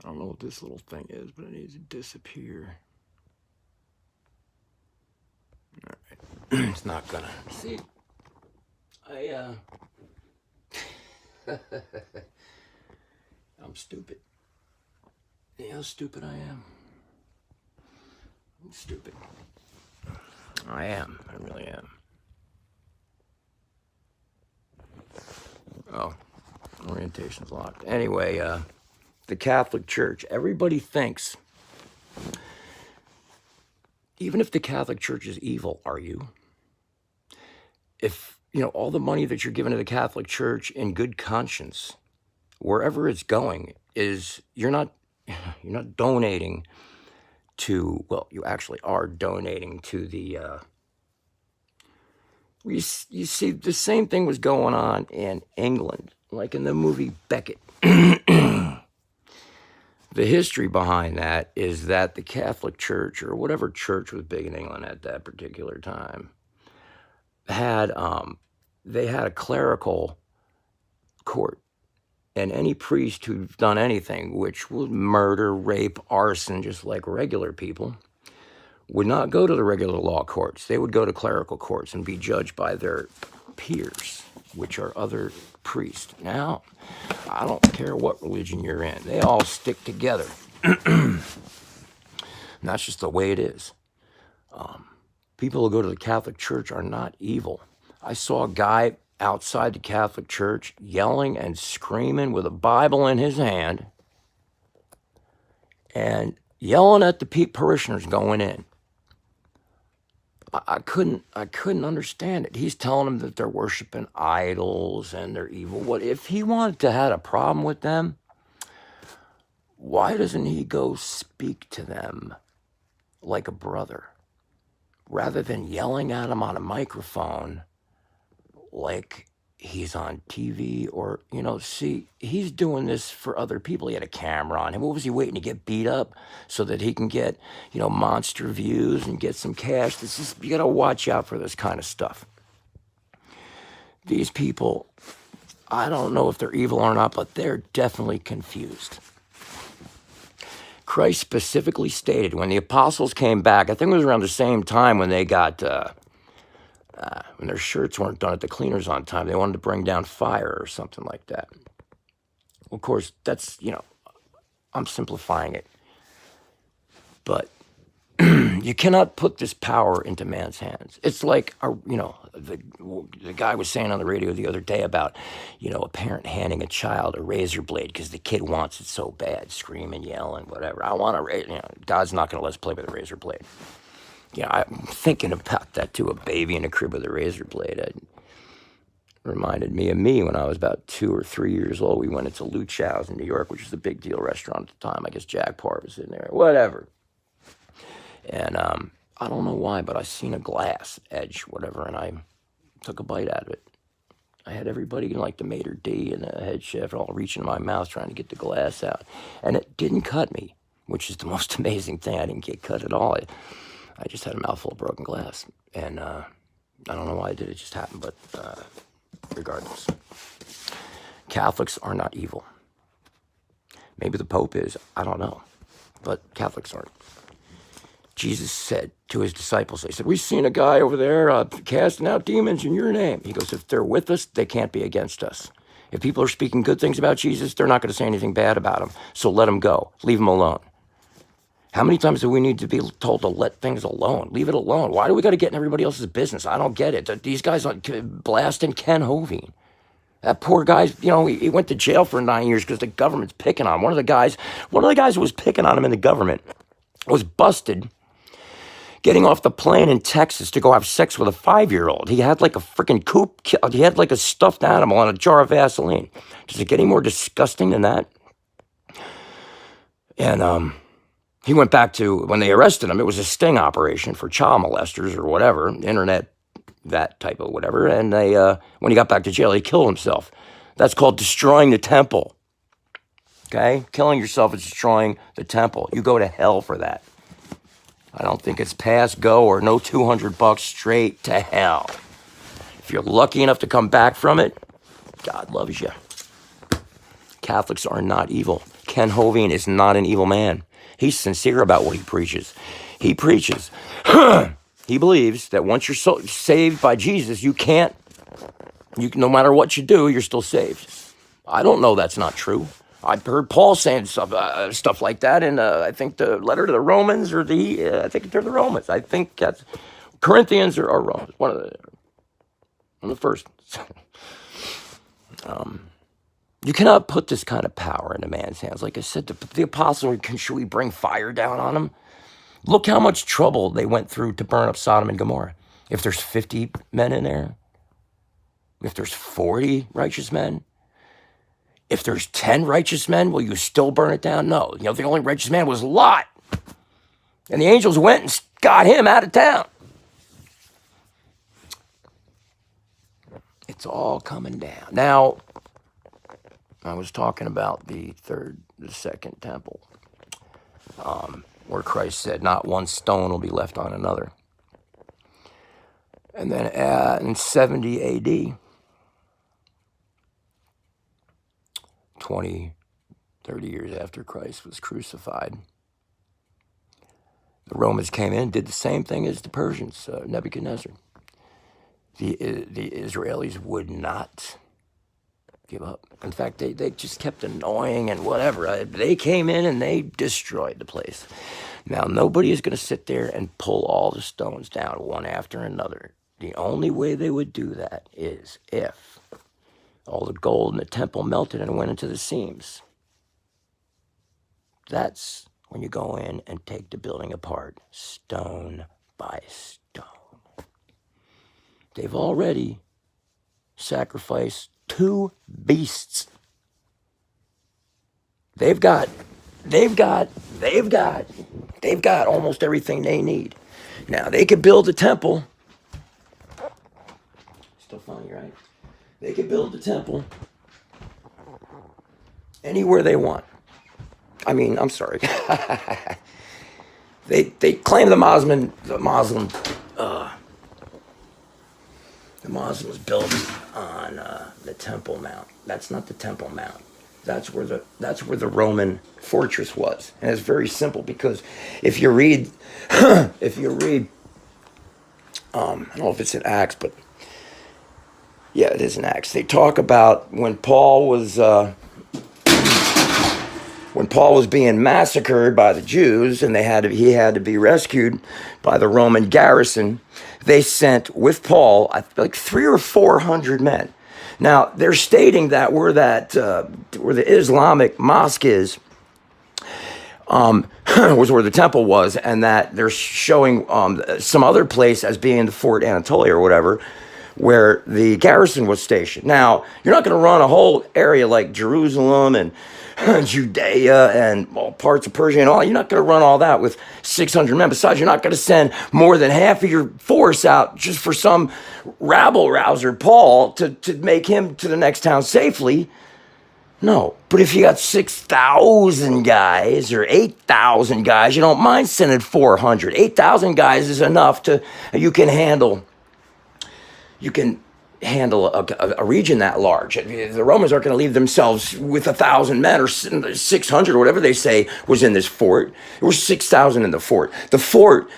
I don't know what this little thing is, but it needs to disappear. All right. It's not gonna. See, I'm stupid. You know how stupid I am? I'm stupid. I am. I really am. Oh, orientation's locked. Anyway, the Catholic Church. Everybody thinks, even if the Catholic Church is evil, are you? If, all the money that you're giving to the Catholic Church in good conscience, wherever it's going, is you're not donating to, well, you actually are donating to the, you see, the same thing was going on in England, like in the movie Becket. The history behind that is that the Catholic Church, or whatever church was big in England at that particular time, had they had a clerical court, and any priest who'd done anything, which was murder, rape, arson, just like regular people, would not go to the regular law courts. They would go to clerical courts and be judged by their peers, which are other priests. Now, I don't care what religion you're in. They all stick together. And that's just the way it is. People who go to the Catholic Church are not evil. I saw a guy outside the Catholic Church yelling and screaming with a Bible in his hand and yelling at the parishioners going in. I couldn't understand it. He's telling them that they're worshiping idols and they're evil. What if he wanted to have a problem with them? Why doesn't he go speak to them like a brother, rather than yelling at them on a microphone like he's on TV? Or, see, he's doing this for other people. He had a camera on him. What was he waiting to get beat up so that he can get, monster views and get some cash? You got to watch out for this kind of stuff. These people, I don't know if they're evil or not, but they're definitely confused. Christ specifically stated when the apostles came back, I think it was around the same time when they got, when their shirts weren't done at the cleaners on time, they wanted to bring down fire or something like that. Of course, that's, I'm simplifying it. But you cannot put this power into man's hands. It's like, the guy was saying on the radio the other day about, a parent handing a child a razor blade because the kid wants it so bad, screaming, yelling, whatever. I want a, God's not going to let us play with a razor blade. I'm thinking about that too, a baby in a crib with a razor blade. It reminded me of me when I was about 2 or 3 years old. We went into Luchow's in New York, which was a big deal restaurant at the time. I guess Jack Parr was in there, whatever. And I don't know why, but I seen a glass edge, whatever, and I took a bite out of it. I had everybody like the maitre d' and the head chef all reaching in my mouth trying to get the glass out. And it didn't cut me, which is the most amazing thing. I didn't get cut at all. I just had a mouthful of broken glass. And I don't know why I did it. It just happened, but regardless. Catholics are not evil. Maybe the Pope is. I don't know. But Catholics aren't. Jesus said to his disciples, they said, we've seen a guy over there casting out demons in your name. He goes, if they're with us, they can't be against us. If people are speaking good things about Jesus, they're not going to say anything bad about him. So let them go. Leave them alone. How many times do we need to be told to let things alone? Leave it alone. Why do we got to get in everybody else's business? I don't get it. These guys are blasting Ken Hoving. That poor guy, he went to jail for 9 years because the government's picking on him. One of the guys who was picking on him in the government was busted getting off the plane in Texas to go have sex with a 5-year-old. He had like a freaking coop. He had like a stuffed animal on a jar of Vaseline. Does it get any more disgusting than that? And he went back to, when they arrested him, it was a sting operation for child molesters or whatever, internet, that type of whatever. And they, when he got back to jail, he killed himself. That's called destroying the temple. Okay? Killing yourself is destroying the temple. You go to hell for that. I don't think it's pass, go, or no $200 straight to hell. If you're lucky enough to come back from it, God loves you. Catholics are not evil. Ken Hovind is not an evil man. He's sincere about what he preaches. He preaches. He believes that once you're saved by Jesus, no matter what you do, you're still saved. I don't know that's not true. I've heard Paul saying stuff like that in, I think, the letter to the Romans, or I think they're the Romans. I think that's Corinthians or Romans, one of the first. You cannot put this kind of power into man's hands. Like I said, the apostles, should we bring fire down on them? Look how much trouble they went through to burn up Sodom and Gomorrah. If there's 50 men in there, if there's 40 righteous men, if there's 10 righteous men, will you still burn it down? No. The only righteous man was Lot. And the angels went and got him out of town. It's all coming down. Now, I was talking about the second temple, where Christ said, not one stone will be left on another. And then in 70 AD, 30 years after Christ was crucified, the Romans came in and did the same thing as the Persians, Nebuchadnezzar. The Israelis would not give up. In fact, they just kept annoying and whatever. They came in and they destroyed the place. Now, nobody is going to sit there and pull all the stones down one after another. The only way they would do that is if all the gold in the temple melted and went into the seams. That's when you go in and take the building apart, stone by stone. They've already sacrificed 2 beasts. They've got almost everything they need. Now, they could build a temple. Still funny, right? They could build a temple anywhere they want. I mean, I'm sorry. They claim the Muslims built on the Temple Mount. That's not the Temple Mount. That's where the Roman fortress was, and it's very simple because if you read, I don't know if it's in Acts, but yeah, it is in Acts. They talk about when Paul was being massacred by the Jews, and he had to be rescued by the Roman garrison. They sent with Paul like 300 or 400 men. Now they're stating that where the Islamic mosque is, was where the temple was, and that they're showing some other place as being the Fort Anatolia or whatever, where the garrison was stationed. Now, you're not going to run a whole area like Jerusalem and Judea and parts of Persia and all. You're not going to run all that with 600 men. Besides, you're not going to send more than half of your force out just for some rabble-rouser, Paul, to make him to the next town safely. No. But if you got 6,000 guys or 8,000 guys, you don't mind sending 400. 8,000 guys is enough you can handle a region that large. The Romans aren't going to leave themselves with 1,000 men or 600 or whatever they say was in this fort. There were 6,000 in the fort. The fort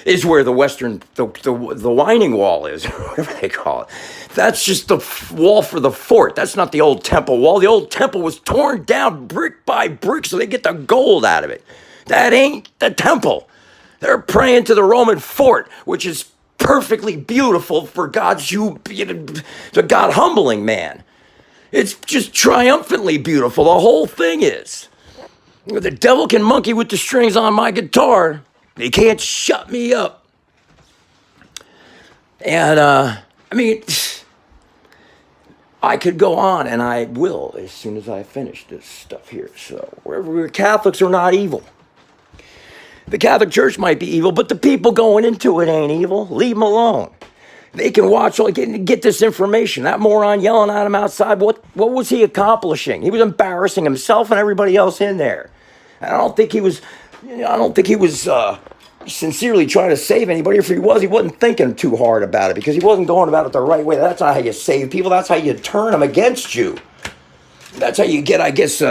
is where the Winding Wall is, whatever they call it. That's just the wall for the fort. That's not the old temple wall. The old temple was torn down brick by brick so they get the gold out of it. That ain't the temple. They're praying to the Roman fort, which is perfectly beautiful for the God-humbling man. It's just triumphantly beautiful. The whole thing is. The devil can monkey with the strings on my guitar. He can't shut me up. And, I could go on, and I will as soon as I finish this stuff here. So, we're Catholics are not evil. The Catholic Church might be evil, but the people going into it ain't evil. Leave them alone. They can get this information. That moron yelling at him outside, what was he accomplishing? He was embarrassing himself and everybody else in there. And I don't think he was sincerely trying to save anybody. If he wasn't thinking too hard about it because he wasn't going about it the right way. That's not how you save people. That's how you turn them against you. That's how you get, I guess,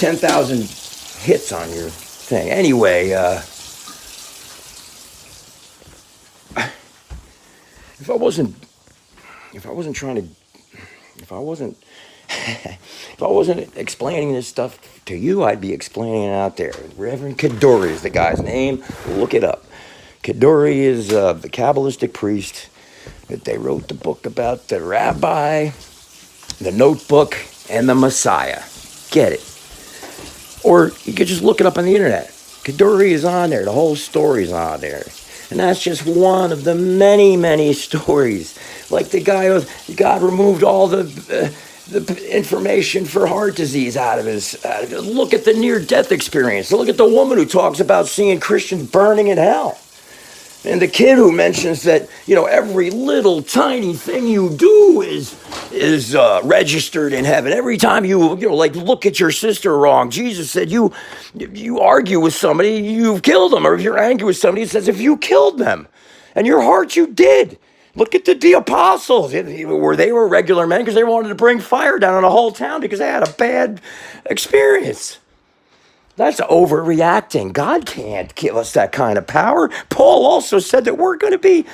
10,000 hits on your thing. Anyway, if I wasn't trying to, if I wasn't, if I wasn't explaining this stuff to you, I'd be explaining it out there. Reverend Kaduri is the guy's name. Look it up. Kaduri is the Kabbalistic priest that they wrote the book about the rabbi, the notebook, and the Messiah. Get it. Or you could just look it up on the internet. Kaduri is on there. The whole story's on there. And that's just one of the many, many stories. Like the guy who God removed all the information for heart disease out of his. Look at the near-death experience. Look at the woman who talks about seeing Christians burning in hell. And the kid who mentions that, every little tiny thing you do is registered in heaven. Every time you look at your sister wrong, Jesus said you argue with somebody, you've killed them. Or if you're angry with somebody, he says if you killed them, and your heart you did. Look at the apostles. They were regular men because they wanted to bring fire down on a whole town because they had a bad experience. That's overreacting. God can't give us that kind of power. Paul also said that we're going to be,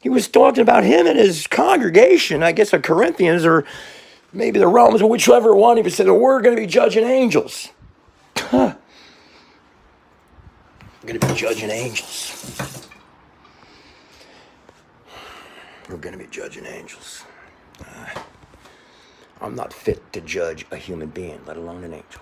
he was talking about him and his congregation, I guess the Corinthians or maybe the Romans, whichever one, he said that we're going to be judging angels. We're going to be judging angels. We're going to be judging angels. I'm not fit to judge a human being, let alone an angel.